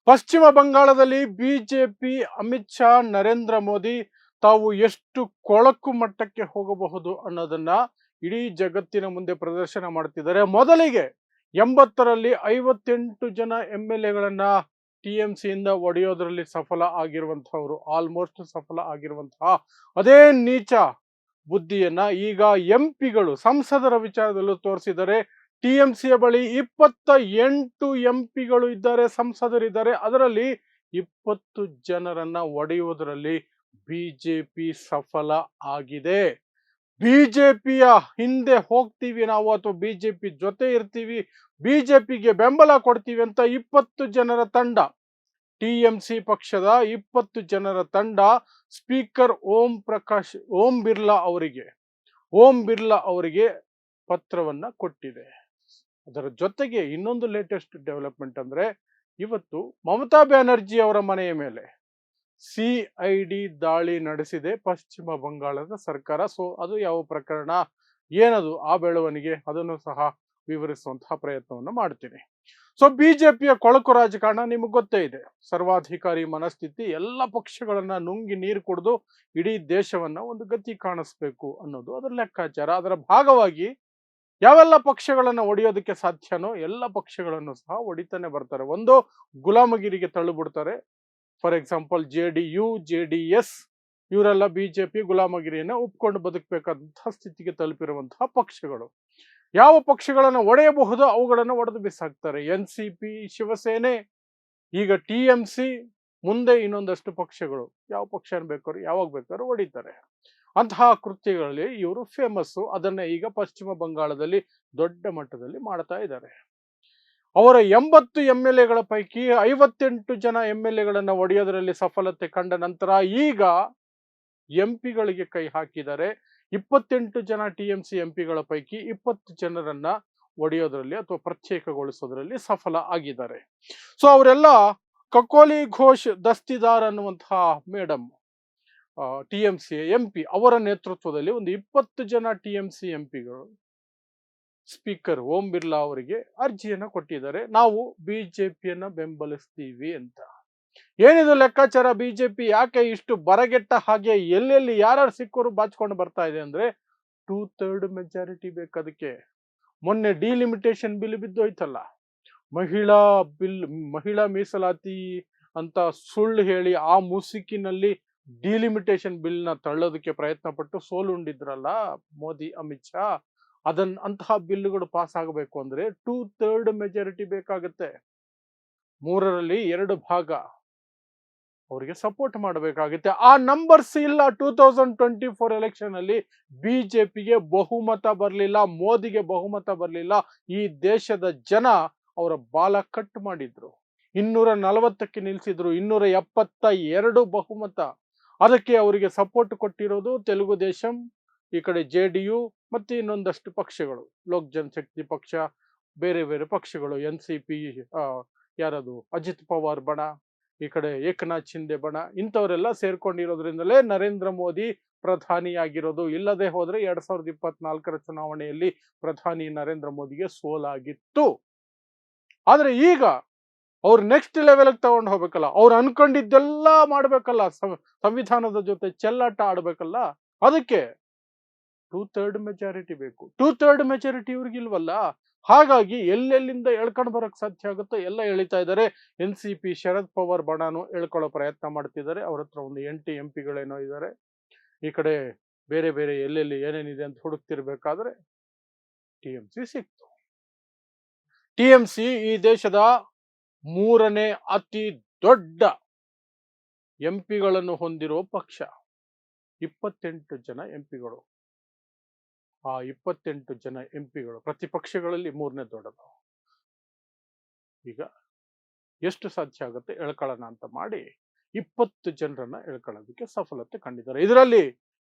ಪಶ್ಚಿಮ ಬಂಗಾಳದಲ್ಲಿ ಬಿಜೆಪಿ ಅಮಿತ್ ಶಾ ನರೇಂದ್ರ ಮೋದಿ ತಾವು ಎಷ್ಟು ಕೊಳಕು ಮಟ್ಟಕ್ಕೆ ಹೋಗಬಹುದು ಅನ್ನೋದನ್ನ ಇಡೀ ಜಗತ್ತಿನ ಮುಂದೆ ಪ್ರದರ್ಶನ ಮಾಡ್ತಿದ್ದಾರೆ. ಮೊದಲಿಗೆ 80ರಲ್ಲಿ 58 ಜನ MLAಗಳನ್ನ TMC ಇಂದ ಒಡೆಯೋದ್ರಲ್ಲಿ ಸಫಲ ಆಗಿರುವಂತಹವರು, ಆಲ್ಮೋಸ್ಟ್ ಸಫಲ ಆಗಿರುವಂತಹ ಅದೇ ನೀಚ ಬುದ್ಧಿಯನ್ನ ಈಗ ಎಂಪಿಗಳು ಸಂಸದರ ವಿಚಾರದಲ್ಲೂ ತೋರಿಸಿದರೆ. TMCಯ ಬಳಿ 28 ಎಂಪಿಗಳು ಇದ್ದಾರೆ, ಸಂಸದರಿದ್ದಾರೆ. ಅದರಲ್ಲಿ 20 ಜನರನ್ನ ಒಡೆಯುವುದರಲ್ಲಿ ಬಿಜೆಪಿ ಸಫಲ ಆಗಿದೆ. ಬಿಜೆಪಿಯ ಹಿಂದೆ ಹೋಗ್ತೀವಿ ನಾವು ಅಥವಾ ಬಿಜೆಪಿ ಜೊತೆ ಇರ್ತೀವಿ, ಬಿಜೆಪಿಗೆ ಬೆಂಬಲ ಕೊಡ್ತೀವಿ ಅಂತ 20 ಜನರ ತಂಡ, TMC ಪಕ್ಷದ 20 ಜನರ ತಂಡ ಸ್ಪೀಕರ್ ಓಂ ಬಿರ್ಲಾ ಅವರಿಗೆ ಪತ್ರವನ್ನ ಕೊಟ್ಟಿದೆ. ಅದರ ಜೊತೆಗೆ ಇನ್ನೊಂದು ಲೇಟೆಸ್ಟ್ ಡೆವಲಪ್ಮೆಂಟ್ ಅಂದ್ರೆ, ಇವತ್ತು ಮಮತಾ ಬ್ಯಾನರ್ಜಿ ಅವರ ಮನೆಯ ಮೇಲೆ CID ದಾಳಿ ನಡೆಸಿದೆ ಪಶ್ಚಿಮ ಬಂಗಾಳದ ಸರ್ಕಾರ. ಸೊ ಅದು ಯಾವ ಪ್ರಕರಣ, ಏನದು ಆ ಬೆಳವಣಿಗೆ, ಅದನ್ನು ಸಹ ವಿವರಿಸುವಂತಹ ಪ್ರಯತ್ನವನ್ನು ಮಾಡ್ತೀನಿ. ಸೊ ಬಿಜೆಪಿಯ ಕೊಳಕು ರಾಜಕಾರಣ ನಿಮಗೆ ಗೊತ್ತೇ ಇದೆ. ಸರ್ವಾಧಿಕಾರಿ ಮನಸ್ಥಿತಿ, ಎಲ್ಲ ಪಕ್ಷಗಳನ್ನ ನುಂಗಿ ನೀರು ಕುಡಿದು ಇಡೀ ದೇಶವನ್ನ ಒಂದು ಗತಿ ಕಾಣಿಸ್ಬೇಕು ಅನ್ನೋದು ಅದರ ಲೆಕ್ಕಾಚಾರ. ಅದರ ಭಾಗವಾಗಿ ಯಾವೆಲ್ಲ ಪಕ್ಷಗಳನ್ನ ಒಡೆಯೋದಕ್ಕೆ ಸಾಧ್ಯನೋ ಎಲ್ಲ ಪಕ್ಷಗಳನ್ನು ಸಹ ಒಡಿತಾನೆ ಬರ್ತಾರೆ. ಒಂದು ಗುಲಾಮಗಿರಿಗೆ ತಳ್ಳಿಬಿಡ್ತಾರೆ. ಫಾರ್ ಎಕ್ಸಾಂಪಲ್ JDU, JDS ಇವರೆಲ್ಲ ಬಿಜೆಪಿ ಗುಲಾಮಗಿರಿಯನ್ನ ಒಪ್ಕೊಂಡು ಬದುಕಬೇಕಾದಂತಹ ಸ್ಥಿತಿಗೆ ತಲುಪಿರುವಂತಹ ಪಕ್ಷಗಳು. ಯಾವ ಪಕ್ಷಗಳನ್ನು ಒಡೆಯಬಹುದು ಅವುಗಳನ್ನು ಒಡೆದು ಬಿಸಾಕ್ತಾರೆ. NCP, ಶಿವಸೇನೆ, ಈಗ TMC, ಮುಂದೆ ಇನ್ನೊಂದಷ್ಟು ಪಕ್ಷಗಳು. ಯಾವ ಪಕ್ಷ ಬೇಕಾದ್ರು ಯಾವಾಗ ಬೇಕಾದ್ರೂ ಹೊಡಿತಾರೆ. ಅಂತಹ ಕೃತ್ಯಗಳಲ್ಲಿ ಇವರು ಫೇಮಸ್ಸು. ಅದನ್ನ ಈಗ ಪಶ್ಚಿಮ ಬಂಗಾಳದಲ್ಲಿ ದೊಡ್ಡ ಮಟ್ಟದಲ್ಲಿ ಮಾಡ್ತಾ ಇದ್ದಾರೆ. ಅವರ 80 MLAಗಳ ಪೈಕಿ 58 ಜನ MLAಗಳನ್ನ ಒಡೆಯೋದರಲ್ಲಿ ಸಫಲತೆ ಕಂಡ ನಂತರ ಈಗ ಎಂಪಿಗಳಿಗೆ ಕೈ ಹಾಕಿದ್ದಾರೆ. 28 ಜನ TMC ಎಂಪಿಗಳ ಪೈಕಿ 20 ಜನರನ್ನ ಒಡೆಯೋದ್ರಲ್ಲಿ ಅಥವಾ ಪ್ರತ್ಯೇಕಗೊಳಿಸೋದ್ರಲ್ಲಿ ಸಫಲ ಆಗಿದ್ದಾರೆ. ಸೊ ಅವರೆಲ್ಲ ಕಕೋಲಿ ಘೋಷ್ ದಸ್ತಿದಾರ್ ಅನ್ನುವಂತಹ ಮೇಡಮ್, TMC MP, ಅವರ ನೇತೃತ್ವದಲ್ಲಿ ಒಂದು 20 ಜನ TMC ಎಂಪಿಗಳು ಸ್ಪೀಕರ್ ಓಂ ಬಿರ್ಲಾ ಅವರಿಗೆ ಅರ್ಜಿಯನ್ನ ಕೊಟ್ಟಿದ್ದಾರೆ. ನಾವು ಬಿಜೆಪಿಯನ್ನ ಬೆಂಬಲಿಸ್ತೀವಿ ಅಂತ. ಏನಿದು ಲೆಕ್ಕಾಚಾರ? ಬಿಜೆಪಿ ಯಾಕೆ ಇಷ್ಟು ಬರಗೆಟ್ಟ ಹಾಗೆ ಎಲ್ಲೆಲ್ಲಿ ಯಾರ್ಯಾರು ಸಿಕ್ಕರು ಬಾಚ್ಕೊಂಡು ಬರ್ತಾ ಇದೆ ಅಂದ್ರೆ, 2/3 ಮೆಜಾರಿಟಿ ಬೇಕು. ಮೊನ್ನೆ ಡಿಲಿಮಿಟೇಷನ್ ಬಿಲ್ ಬಿದ್ದೋಯ್ತಲ್ಲ, ಮಹಿಳಾ ಮೀಸಲಾತಿ ಅಂತ ಸುಳ್ಳು ಹೇಳಿ ಆ ಮುಸುಕಿನಲ್ಲಿ ಡಿಲಿಮಿಟೇಷನ್ ಬಿಲ್ ನ ತಳ್ಳೋದಕ್ಕೆ ಪ್ರಯತ್ನ ಪಟ್ಟು ಸೋಲುಂಡಿದ್ರಲ್ಲ ಮೋದಿ, ಅಮಿತ್ ಶಾ. ಅಂತಹ ಬಿಲ್ಗಳು ಪಾಸ್ ಆಗಬೇಕು ಅಂದ್ರೆ 2/3 ಮೆಜಾರಿಟಿ ಬೇಕಾಗುತ್ತೆ. 3ರಲ್ಲಿ 2 ಭಾಗ ಅವರಿಗೆ ಸಪೋರ್ಟ್ ಮಾಡಬೇಕಾಗುತ್ತೆ. ಆ ನಂಬರ್ಸ್ ಇಲ್ಲ. 2024 ಎಲೆಕ್ಷನ್ ಅಲ್ಲಿ ಬಿಜೆಪಿಗೆ ಬಹುಮತ ಬರಲಿಲ್ಲ, ಮೋದಿಗೆ ಬಹುಮತ ಬರಲಿಲ್ಲ. ಈ ದೇಶದ ಜನ ಅವರ ಬಾಲ ಕಟ್ ಮಾಡಿದ್ರು. 240ಕ್ಕೆ ನಿಲ್ಸಿದ್ರು. 272 ಬಹುಮತ. ಅದಕ್ಕೆ ಅವರಿಗೆ ಸಪೋರ್ಟ್ ಕೊಟ್ಟಿರೋದು ತೆಲುಗು ದೇಶಂ, ಈ ಕಡೆ JDU ಮತ್ತೆ ಇನ್ನೊಂದಷ್ಟು ಪಕ್ಷಗಳು, ಲೋಕ್ ಜನಶಕ್ತಿ ಪಕ್ಷ, ಬೇರೆ ಬೇರೆ ಪಕ್ಷಗಳು, NCP, ಯಾರದು ಅಜಿತ್ ಪವಾರ್ ಬಣ, ಈ ಕಡೆ ಏಕನಾಥ್ ಶಿಂದೆ ಬಣ, ಇಂಥವರೆಲ್ಲ ಸೇರ್ಕೊಂಡಿರೋದ್ರಿಂದಲೇ ನರೇಂದ್ರ ಮೋದಿ ಪ್ರಧಾನಿಯಾಗಿರೋದು. ಇಲ್ಲದೆ ಹೋದ್ರೆ 2024ರ ಚುನಾವಣೆಯಲ್ಲಿ ಪ್ರಧಾನಿ ನರೇಂದ್ರ ಮೋದಿಗೆ ಸೋಲಾಗಿತ್ತು. ಆದ್ರೆ ಈಗ ಅವ್ರು ನೆಕ್ಸ್ಟ್ ಲೆವೆಲ್ಗೆ ತಗೊಂಡು ಹೋಗ್ಬೇಕಲ್ಲ, ಅವ್ರು ಅನ್ಕೊಂಡಿದ್ದೆಲ್ಲ ಮಾಡ್ಬೇಕಲ್ಲ, ಸಂವಿಧಾನದ ಜೊತೆ ಚೆಲ್ಲಾಟ ಆಡ್ಬೇಕಲ್ಲ. ಅದಕ್ಕೆ 2/3 ಮೆಜಾರಿಟಿ ಬೇಕು. 2/3 ಮೆಜಾರಿಟಿ ಇವ್ರಿಗಿಲ್ವಲ್ಲ. ಹಾಗಾಗಿ ಎಲ್ಲೆಲ್ಲಿಂದ ಎಳ್ಕೊಂಡು ಬರಕ್ ಸಾಧ್ಯ ಆಗುತ್ತೋ ಎಲ್ಲ ಎಳಿತಾ ಇದ್ದಾರೆ. NCP ಶರದ್ ಪವಾರ್ ಬಣನು ಎಳ್ಕೊಳ್ಳೋ ಪ್ರಯತ್ನ ಮಾಡ್ತಿದ್ದಾರೆ. ಅವ್ರ ಹತ್ರ ಒಂದು 8 ಎಂಪಿಗಳೇನೋ ಇದ್ದಾರೆ. ಈ ಕಡೆ ಬೇರೆ ಬೇರೆ ಎಲ್ಲೆಲ್ಲಿ ಏನೇನಿದೆ ಅಂತ ಹುಡುಕ್ತಿರ್ಬೇಕಾದ್ರೆ TMC ಸಿಕ್ತು. TMC ಈ ದೇಶದ 3ನೇ ಅತಿ ದೊಡ್ಡ ಎಂಪಿಗಳನ್ನು ಹೊಂದಿರುವ ಪಕ್ಷ. 28 ಜನ ಎಂಪಿಗಳು. ಆ 28 ಜನ ಎಂಪಿಗಳು ಪ್ರತಿಪಕ್ಷಗಳಲ್ಲಿ 3ನೇ ದೊಡ್ಡದು. ಈಗ ಎಷ್ಟು ಸಾಧ್ಯ ಆಗುತ್ತೆ ಎಳ್ಕೊಳ್ಳೋಣ ಅಂತ ಮಾಡಿ 20 ಜನರನ್ನ ಎಳ್ಕೊಳ್ಳೋದಕ್ಕೆ ಸಫಲತೆ ಕಂಡಿದ್ದಾರೆ. ಇದರಲ್ಲಿ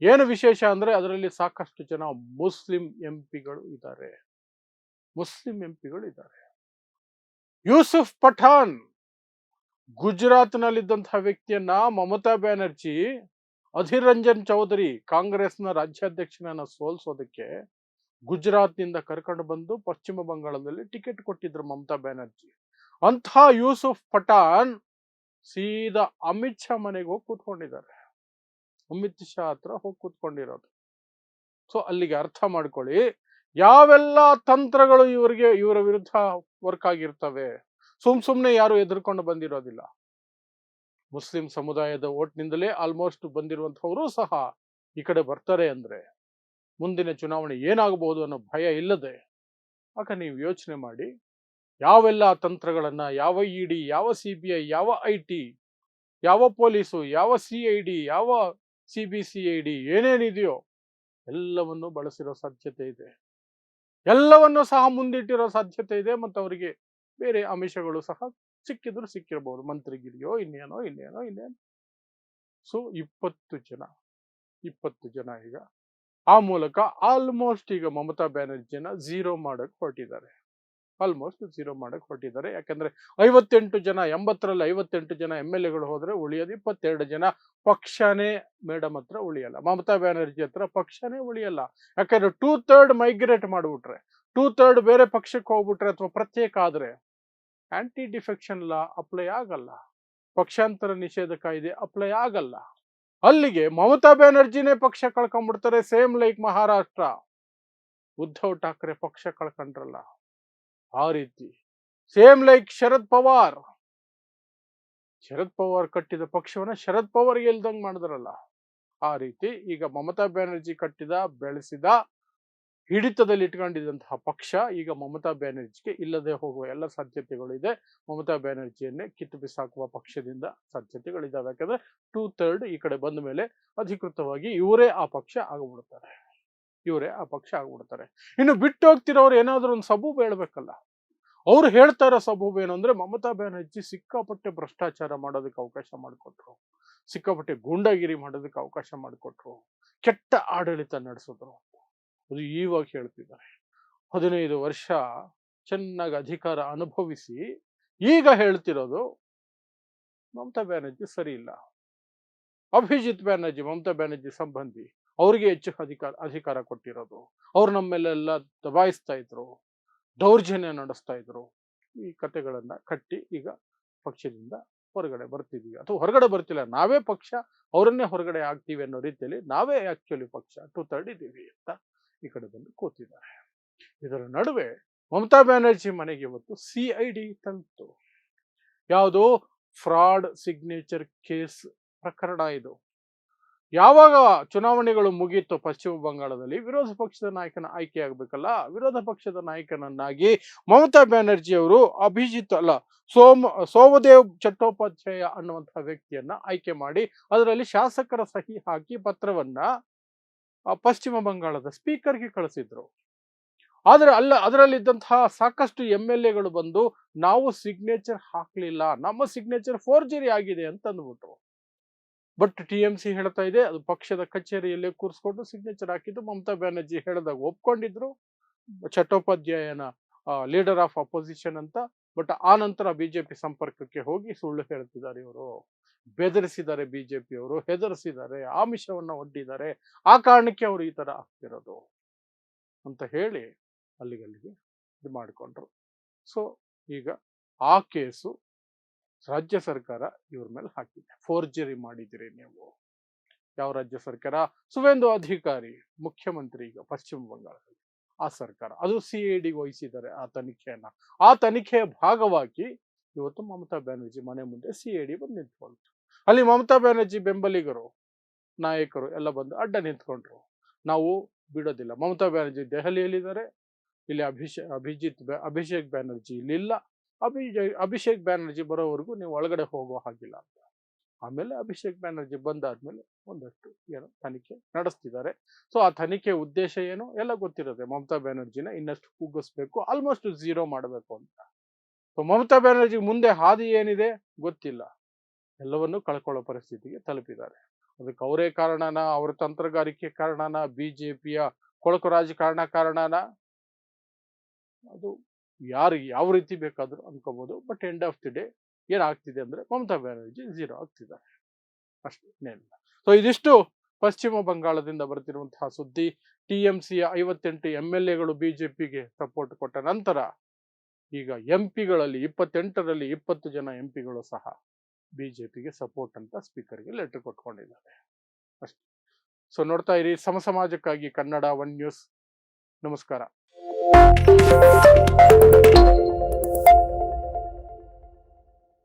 ಏನು ವಿಶೇಷ ಅಂದ್ರೆ, ಅದರಲ್ಲಿ ಸಾಕಷ್ಟು ಜನ ಮುಸ್ಲಿಂ ಎಂಪಿಗಳು ಇದ್ದಾರೆ. ಯೂಸುಫ್ ಪಠಾಣ್, ಗುಜರಾತ್ನಲ್ಲಿದ್ದಂತಹ ವ್ಯಕ್ತಿಯನ್ನ ಮಮತಾ ಬ್ಯಾನರ್ಜಿ ಅಧೀರ್ ರಂಜನ್ ಚೌಧರಿ, ಕಾಂಗ್ರೆಸ್ನ ರಾಜ್ಯಾಧ್ಯಕ್ಷನನ್ನ ಸೋಲ್ಸೋದಕ್ಕೆ ಗುಜರಾತ್ನಿಂದ ಕರ್ಕೊಂಡು ಬಂದು ಪಶ್ಚಿಮ ಬಂಗಾಳದಲ್ಲಿ ಟಿಕೆಟ್ ಕೊಟ್ಟಿದ್ರು ಮಮತಾ ಬ್ಯಾನರ್ಜಿ. ಅಂಥ ಯೂಸುಫ್ ಪಠಾಣ್ ಸೀದಾ ಅಮಿತ್ ಶಾ ಮನೆಗೆ ಹೋಗಿ ಕೂತ್ಕೊಂಡಿದ್ದಾರೆ. ಅಮಿತ್ ಶಾ ಹತ್ರ ಹೋಗಿ ಕೂತ್ಕೊಂಡಿರೋದು. ಸೊ ಅಲ್ಲಿಗೆ ಅರ್ಥ ಮಾಡ್ಕೊಳ್ಳಿ ಯಾವೆಲ್ಲ ತಂತ್ರಗಳು ಇವರ ವಿರುದ್ಧ ವರ್ಕ್ ಆಗಿರ್ತವೆ. ಸುಮ್ನೆ ಯಾರು ಎದುರ್ಕೊಂಡು ಬಂದಿರೋದಿಲ್ಲ. ಮುಸ್ಲಿಂ ಸಮುದಾಯದ ಓಟ್ನಿಂದಲೇ ಆಲ್ಮೋಸ್ಟ್ ಬಂದಿರುವಂತಹವರು ಸಹ ಈ ಕಡೆ ಬರ್ತಾರೆ ಅಂದ್ರೆ ಮುಂದಿನ ಚುನಾವಣೆ ಏನಾಗಬಹುದು ಅನ್ನೋ ಭಯ ಇಲ್ಲದೆ ಆಗ ನೀವು ಯೋಚನೆ ಮಾಡಿ ಯಾವೆಲ್ಲ ತಂತ್ರಗಳನ್ನ ಯಾವ ಇಡಿ, ಯಾವ ಸಿಬಿಐ, ಯಾವ ಐಟಿ, ಯಾವ ಪೊಲೀಸು, ಯಾವ ಸಿಐಡಿ, ಯಾವ ಸಿಬಿಸಿಐಡಿ ಏನೇನಿದೆಯೋ ಎಲ್ಲವನ್ನು ಬಳಸಿರೋ ಸಾಧ್ಯತೆ ಇದೆ. ಎಲ್ಲವನ್ನು ಸಹ ಮುಂದಿಟ್ಟಿರೋ ಸಾಧ್ಯತೆ ಇದೆ. ಮತ್ತು ಅವರಿಗೆ ಬೇರೆ ಆಮಿಷಗಳು ಸಹ ಸಿಕ್ಕಿದ್ರು ಸಿಕ್ಕಿರಬಹುದು. ಮಂತ್ರಿಗಿರಿಯೋ ಇನ್ನೇನೋ. ಸೊ 20 ಜನ ಈಗ ಆ ಮೂಲಕ ಆಲ್ಮೋಸ್ಟ್ ಈಗ ಮಮತಾ ಬ್ಯಾನರ್ಜಿಯನ್ನ ಝೀರೋ ಮಾಡಕ್ ಹೊರಟಿದ್ದಾರೆ. ಯಾಕಂದ್ರೆ 58 ಜನ 80ರಲ್ಲಿ 58 ಜನ MLA ಹೋದ್ರೆ ಉಳಿಯೋದು 22 ಜನ ಪಕ್ಷನೇ ಮೇಡಮ್ ಹತ್ರ ಉಳಿಯಲ್ಲ. ಮಮತಾ ಬ್ಯಾನರ್ಜಿ ಹತ್ರ ಪಕ್ಷನೇ ಉಳಿಯಲ್ಲ. ಯಾಕಂದ್ರೆ 2/3 ಮೈಗ್ರೇಟ್ ಮಾಡ್ಬಿಟ್ರೆ, 2/3 ಬೇರೆ ಪಕ್ಷಕ್ಕೆ ಹೋಗ್ಬಿಟ್ರೆ ಅಥವಾ ಪ್ರತ್ಯೇಕ ಆದ್ರೆ ಆಂಟಿ ಡಿಫೆಕ್ಷನ್ ಲಾ ಅಪ್ಲೈ ಆಗಲ್ಲ, ಪಕ್ಷಾಂತರ ನಿಷೇಧ ಕಾಯ್ದೆ ಅಪ್ಲೈ ಆಗಲ್ಲ. ಅಲ್ಲಿಗೆ ಮಮತಾ ಬ್ಯಾನರ್ಜಿನೇ ಪಕ್ಷ ಕಳ್ಕೊಂಡ್ಬಿಡ್ತಾರೆ. ಸೇಮ್ ಲೈಕ್ ಮಹಾರಾಷ್ಟ್ರ, ಉದ್ಧವ್ ಠಾಕ್ರೆ ಪಕ್ಷ ಕಳ್ಕೊಂಡ್ರಲ್ಲ ಆ ರೀತಿ. ಸೇಮ್ ಲೈಕ್ ಶರದ್ ಪವಾರ್ ಕಟ್ಟಿದ ಪಕ್ಷವನ್ನ ಶರದ್ ಪವಾರ್ ಗೆಲ್ದಂಗ್ ಮಾಡಿದ್ರಲ್ಲ ಆ ರೀತಿ ಈಗ ಮಮತಾ ಬ್ಯಾನರ್ಜಿ ಕಟ್ಟಿದ ಬೆಳೆಸಿದ ಹಿಡಿತದಲ್ಲಿ ಇಟ್ಕೊಂಡಿದ್ದಂತಹ ಪಕ್ಷ ಈಗ ಮಮತಾ ಬ್ಯಾನರ್ಜಿಗೆ ಇಲ್ಲದೆ ಹೋಗುವ ಎಲ್ಲ ಸಾಧ್ಯತೆಗಳು ಇದೆ. ಮಮತಾ ಬ್ಯಾನರ್ಜಿಯನ್ನೇ ಕಿತ್ತು ಬಿಸಾಕುವ ಪಕ್ಷದಿಂದ ಸಾಧ್ಯತೆಗಳಿದ್ದಾವೆ. ಯಾಕಂದ್ರೆ 2/3 ಈ ಕಡೆ ಬಂದ ಮೇಲೆ ಅಧಿಕೃತವಾಗಿ ಇವರೇ ಆ ಪಕ್ಷ ಆಗ್ಬಿಡ್ತಾರೆ. ಇನ್ನು ಬಿಟ್ಟು ಹೋಗ್ತಿರೋರು ಏನಾದ್ರೂ ಒಂದು ಸಬೂಬು ಹೇಳ್ಬೇಕಲ್ಲ. ಅವ್ರು ಹೇಳ್ತಾ ಇರೋ ಸಬೂಬು ಏನು ಅಂದ್ರೆ ಮಮತಾ ಬ್ಯಾನರ್ಜಿ ಸಿಕ್ಕಾಪಟ್ಟೆ ಭ್ರಷ್ಟಾಚಾರ ಮಾಡೋದಕ್ಕೆ ಅವಕಾಶ ಮಾಡಿಕೊಟ್ರು, ಸಿಕ್ಕಾಪಟ್ಟೆ ಗೂಂಡಾಗಿರಿ ಮಾಡೋದಕ್ಕೆ ಅವಕಾಶ ಮಾಡಿಕೊಟ್ರು, ಕೆಟ್ಟ ಆಡಳಿತ ನಡೆಸಿದ್ರು. ಅದು ಇವಾಗ ಹೇಳ್ತಿದ್ದಾರೆ. 15 ವರ್ಷ ಚೆನ್ನಾಗಿ ಅಧಿಕಾರ ಅನುಭವಿಸಿ ಈಗ ಹೇಳ್ತಿರೋದು ಮಮತಾ ಬ್ಯಾನರ್ಜಿ ಸರಿ ಇಲ್ಲ. ಅಭಿಜಿತ್ ಬ್ಯಾನರ್ಜಿ ಮಮತಾ ಬ್ಯಾನರ್ಜಿ ಸಂಬಂಧಿ, ಅವ್ರಿಗೆ ಹೆಚ್ಚು ಅಧಿಕಾರ ಕೊಟ್ಟಿರೋದು. ಅವ್ರು ನಮ್ಮೆಲ್ಲ ದಬಾಯಿಸ್ತಾ ಇದ್ರು, ದೌರ್ಜನ್ಯ ನಡೆಸ್ತಾ ಇದ್ರು. ಈ ಕತೆಗಳನ್ನ ಕಟ್ಟಿ ಈಗ ಪಕ್ಷದಿಂದ ಹೊರಗಡೆ ಬರ್ತಿದೀವಿ, ಅಥವಾ ಹೊರಗಡೆ ಬರ್ತಿಲ್ಲ, ನಾವೇ ಪಕ್ಷ ಅವರನ್ನೇ ಹೊರಗಡೆ ಆಗ್ತೀವಿ ಅನ್ನೋ ರೀತಿಯಲ್ಲಿ ನಾವೇ ಆಕ್ಚುಲಿ ಪಕ್ಷ 2/3 ಇದ್ದೀವಿ ಅಂತ ಈ ಕಡೆ ಬಂದು ಕೂತಿದ್ದಾರೆ. ಇದರ ನಡುವೆ ಮಮತಾ ಬ್ಯಾನರ್ಜಿ ಮನೆಗೆ ಇವತ್ತು ಸಿಐಡಿ ತಂತು. ಯಾವುದು ಫ್ರಾಡ್ ಸಿಗ್ನೇಚರ್ ಕೇಸ್ ಪ್ರಕರಣ ಇದು. ಯಾವಾಗ ಚುನಾವಣೆಗಳು ಮುಗೀತು ಪಶ್ಚಿಮ ಬಂಗಾಳದಲ್ಲಿ, ವಿರೋಧ ಪಕ್ಷದ ನಾಯಕನ ಆಯ್ಕೆ ಆಗ್ಬೇಕಲ್ಲ, ವಿರೋಧ ಪಕ್ಷದ ನಾಯಕನನ್ನಾಗಿ ಮಮತಾ ಬ್ಯಾನರ್ಜಿ ಅವರು ಸೋಮದೇವ್ ಚಟ್ಟೋಪಾಧ್ಯಾಯ ಅನ್ನುವಂತಹ ವ್ಯಕ್ತಿಯನ್ನ ಆಯ್ಕೆ ಮಾಡಿ ಅದರಲ್ಲಿ ಶಾಸಕರ ಸಹಿ ಹಾಕಿ ಪತ್ರವನ್ನ ಪಶ್ಚಿಮ ಬಂಗಾಳದ ಸ್ಪೀಕರ್ಗೆ ಕಳಿಸಿದ್ರು. ಆದ್ರೆ ಅದರಲ್ಲಿದ್ದಂತಹ ಸಾಕಷ್ಟು MLAಗಳು ಬಂದು ನಾವು ಸಿಗ್ನೇಚರ್ ಹಾಕ್ಲಿಲ್ಲ, ನಮ್ಮ ಸಿಗ್ನೇಚರ್ ಫೋರ್ಜರಿ ಆಗಿದೆ ಅಂತ ಅಂದ್ಬಿಟ್ರು. ಬಟ್ TMC ಹೇಳ್ತಾ ಇದೆ ಅದು ಪಕ್ಷದ ಕಚೇರಿಯಲ್ಲೇ ಕೂರಿಸ್ಕೊಂಡು ಸಿಗ್ನೇಚರ್ ಹಾಕಿದ್ದು. ಮಮತಾ ಬ್ಯಾನರ್ಜಿ ಹೇಳಿದಾಗ ಒಪ್ಕೊಂಡಿದ್ರು, ಚಟ್ಟೋಪಾಧ್ಯಾಯನ ಲೀಡರ್ ಆಫ್ ಅಪೋಸಿಷನ್ ಅಂತ. ಬಟ್ ಆ ನಂತರ ಬಿಜೆಪಿ ಸಂಪರ್ಕಕ್ಕೆ ಹೋಗಿ ಸುಳ್ಳು ಹೇಳ್ತಿದ್ದಾರೆ ಇವರು, ಬೆದರಿಸಿದ್ದಾರೆ, ಬಿಜೆಪಿಯವರು ಹೆದರಿಸಿದ್ದಾರೆ, ಆಮಿಷವನ್ನ ಒಡ್ಡಿದ್ದಾರೆ, ಆ ಕಾರಣಕ್ಕೆ ಅವರು ಈ ತರ ಆಗ್ತಿರೋದು ಅಂತ ಹೇಳಿ ಅಲ್ಲಿಗೆ ಇದು ಮಾಡಿಕೊಂಡ್ರು. ಸೊ ಈಗ ಆ ಕೇಸು ರಾಜ್ಯ ಸರ್ಕಾರ ಇವ್ರ ಮೇಲೆ ಹಾಕಿದೆ. ಫೋರ್ಜರಿ ಮಾಡಿದಿರಿ ನೀವು. ಯಾವ ರಾಜ್ಯ ಸರ್ಕಾರ? ಸುವೇಂದು ಅಧಿಕಾರಿ ಮುಖ್ಯಮಂತ್ರಿ ಈಗ ಪಶ್ಚಿಮ ಬಂಗಾಳದಲ್ಲಿ, ಆ ಸರ್ಕಾರ ಅದು CID ವಹಿಸಿದ್ದಾರೆ ಆ ತನಿಖೆಯನ್ನ. ಆ ತನಿಖೆಯ ಭಾಗವಾಗಿ ಇವತ್ತು ಮಮತಾ ಬ್ಯಾನರ್ಜಿ ಮನೆ ಮುಂದೆ CID ಬಂದು ನಿಂತ್ಕೊಳ್ತು. ಅಲ್ಲಿ ಮಮತಾ ಬ್ಯಾನರ್ಜಿ ಬೆಂಬಲಿಗರು, ನಾಯಕರು ಎಲ್ಲ ಬಂದು ಅಡ್ಡ ನಿಂತ್ಕೊಂಡ್ರು. ನಾವು ಬಿಡೋದಿಲ್ಲ. ಮಮತಾ ಬ್ಯಾನರ್ಜಿ ದೆಹಲಿಯಲ್ಲಿದ್ದಾರೆ, ಇಲ್ಲಿ ಅಭಿಷೇಕ್ ಬ್ಯಾನರ್ಜಿ ಇಲ್ಲಿಲ್ಲ. ಅಭಿಷೇಕ್ ಬ್ಯಾನರ್ಜಿ ಬರೋವರೆಗೂ ನೀವು ಒಳಗಡೆ ಹೋಗೋ ಹಾಗಿಲ್ಲ ಅಂತ. ಆಮೇಲೆ ಅಭಿಷೇಕ್ ಬ್ಯಾನರ್ಜಿ ಬಂದಾದ್ಮೇಲೆ ಒಂದಷ್ಟು ಏನೋ ತನಿಖೆ ನಡೆಸ್ತಿದ್ದಾರೆ. ಸೊ ಆ ತನಿಖೆ ಉದ್ದೇಶ ಏನು ಎಲ್ಲ ಗೊತ್ತಿರುತ್ತೆ. ಮಮತಾ ಬ್ಯಾನರ್ಜಿನ ಇನ್ನಷ್ಟು ಕುಗ್ಗಿಸ್ಬೇಕು, ಆಲ್ಮೋಸ್ಟ್ ಝೀರೋ ಮಾಡಬೇಕು ಅಂತ. ಸೊ ಮಮತಾ ಬ್ಯಾನರ್ಜಿ ಮುಂದೆ ಹಾದಿ ಏನಿದೆ ಗೊತ್ತಿಲ್ಲ, ಎಲ್ಲವನ್ನೂ ಕಳ್ಕೊಳ್ಳೋ ಪರಿಸ್ಥಿತಿಗೆ ತಲುಪಿದ್ದಾರೆ. ಅದಕ್ಕೆ ಅವರೇ ಕಾರಣನ, ಅವರ ತಂತ್ರಗಾರಿಕೆ ಕಾರಣನ, ಬಿಜೆಪಿಯ ಕೊಳಕು ರಾಜಕಾರಣ ಅದು ಯಾರು ಯಾವ ರೀತಿ ಬೇಕಾದ್ರೂ ಅನ್ಕೋಬಹುದು. But end of the day ಏನಾಗ್ತಿದೆ ಅಂದ್ರೆ ಮಮತಾ ಬ್ಯಾನರ್ಜಿ ಝೀರೋ ಆಗ್ತಿದ್ದಾರೆ ಅಷ್ಟೇ. ಸೊ ಇದಿಷ್ಟು ಪಶ್ಚಿಮ ಬಂಗಾಳದಿಂದ ಬರ್ತಿರುವಂತಹ ಸುದ್ದಿ. TMCಯ 58 MLAಗಳು ಬಿಜೆಪಿಗೆ ಸಪೋರ್ಟ್ ಕೊಟ್ಟ ನಂತರ ಈಗ ಎಂಪಿಗಳಲ್ಲಿ 28ರಲ್ಲಿ 20 ಜನ ಎಂಪಿಗಳು ಸಹ ಬಿಜೆಪಿಗೆ ಸಪೋರ್ಟ್ ಅಂತ ಸ್ಪೀಕರ್ಗೆ ಲೆಟರ್ ಕೊಟ್ಕೊಂಡಿದ್ದಾರೆ ಅಷ್ಟೇ. ಸೊ ನೋಡ್ತಾ ಇರಿ ಸಮಾಜಕ್ಕಾಗಿ ಕನ್ನಡ 1 ನ್ಯೂಸ್. ನಮಸ್ಕಾರ.